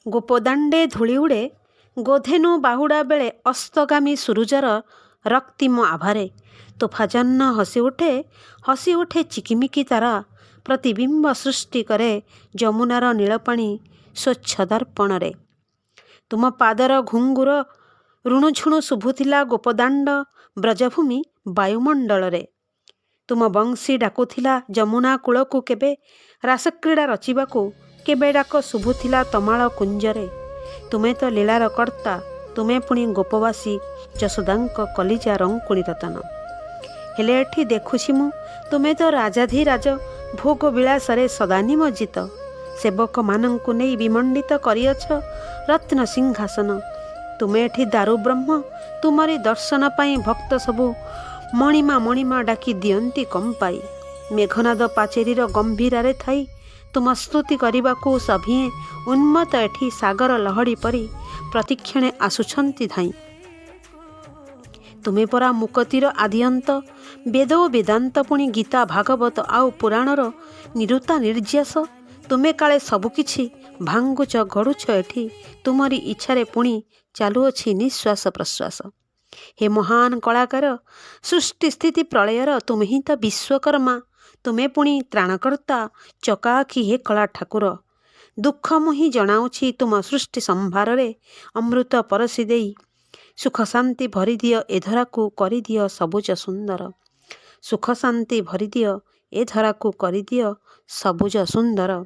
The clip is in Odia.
ଗୋପଦାଣ୍ଡେ ଧୂଳି ଉଡ଼େ ଗୋଧେନୁ ବାହୁଡ଼ା ବେଳେ ଅସ୍ତଗାମୀ ସୁରୁଜର ରକ୍ତିମ ଆଭାରେ ତୋଫାଜହ୍ନ ହସି ଉଠେ ଚିକିମିକି ତାରା ପ୍ରତିବିମ୍ବ ସୃଷ୍ଟି କରେ ଯମୁନାର ନୀଳପାଣି ସ୍ୱଚ୍ଛ ଦର୍ପଣରେ। ତୁମ ପାଦର ଘୁଙ୍ଗୁର ରୁଣୁଝୁଣୁ ଶୁଭୁଥିଲା ଗୋପଦାଣ୍ଡ ବ୍ରଜଭୂମି ବାୟୁମଣ୍ଡଳରେ। ତୁମ ବଂଶୀ ଡାକୁଥିଲା ଯମୁନା କୂଳକୁ କେବେ ରାସକ୍ରୀଡ଼ା ରଚିବାକୁ, କେବେ ଡାକ ଶୁଭୁଥିଲା ତମାଳ କୁଞ୍ଜରେ। ତୁମେ ତ ଲୀଳାର କର୍ତ୍ତା, ତୁମେ ପୁଣି ଗୋପବାସୀ ଯଶୋଦାଙ୍କ କଲିଜା ରଙ୍କୁଣୀ ରତନ। ହେଲେ ଏଠି ଦେଖୁଛି ମୁଁ ତୁମେ ତ ରାଜାଧିରାଜ, ଭୋଗ ବିଳାସରେ ସଦା ନିମଜ୍ଜିତ। ସେବକମାନଙ୍କୁ ନେଇ ବିମଣ୍ଡିତ କରିଅଛ ରତ୍ନ ସିଂହାସନ। ତୁମେ ଏଠି ଦାରୁ ବ୍ରହ୍ମ, ତୁମରି ଦର୍ଶନ ପାଇଁ ଭକ୍ତ ସବୁ ମଣିମା ଡାକି ଦିଅନ୍ତି କମ୍ପାଇ। ମେଘନାଦ ପାଚେରୀର ଗମ୍ଭୀରାରେ ଥାଇ ତୁମ ସ୍ତୁତି କରିବାକୁ ସଭିଏଁ ଉନ୍ମତ୍ତ ଏଠି ସାଗର ଲହଡ଼ି ପରି ପ୍ରତିକ୍ଷଣେ ଆସୁଛନ୍ତି ଧାଇଁ। ତୁମେ ପରା ମୁକତିର ଆଦିଅନ୍ତ, ବେଦ ଓ ବେଦାନ୍ତ ପୁଣି ଗୀତା ଭାଗବତ ଆଉ ପୁରାଣର ନିରୁତା ନିର୍ଯାସ। ତୁମେ କାଳେ ସବୁକିଛି ଭାଙ୍ଗୁଛ ଗଢ଼ୁଛ ଏଠି, ତୁମରି ଇଚ୍ଛାରେ ପୁଣି ଚାଲୁଅଛି ନିଶ୍ୱାସ ପ୍ରଶ୍ୱାସ। ହେ ମହାନ କଳାକାର, ସୃଷ୍ଟି ସ୍ଥିତି ପ୍ରଳୟର ତୁମେ ହିଁ ତ ବିଶ୍ୱକର୍ମା। ତୁମେ ପୁଣି ତ୍ରାଣକର୍ତ୍ତା, ଚକାଆଖି ହେ କଳା ଠାକୁର। ଦୁଃଖ ମୁଁ ହିଁ ଜଣାଉଛି ତୁମ ସୃଷ୍ଟି ସମ୍ଭାରରେ ଅମୃତ ପରଶି ଦେଇ ସୁଖ ଶାନ୍ତି ଭରିଦିଅ ଏ ଧରାକୁ କରିଦିଅ ସବୁଜ ସୁନ୍ଦର। ସୁଖ ଶାନ୍ତି ଭରିଦିଅ ଏ ଧରାକୁ କରିଦିଅ ସବୁଜ ସୁନ୍ଦର।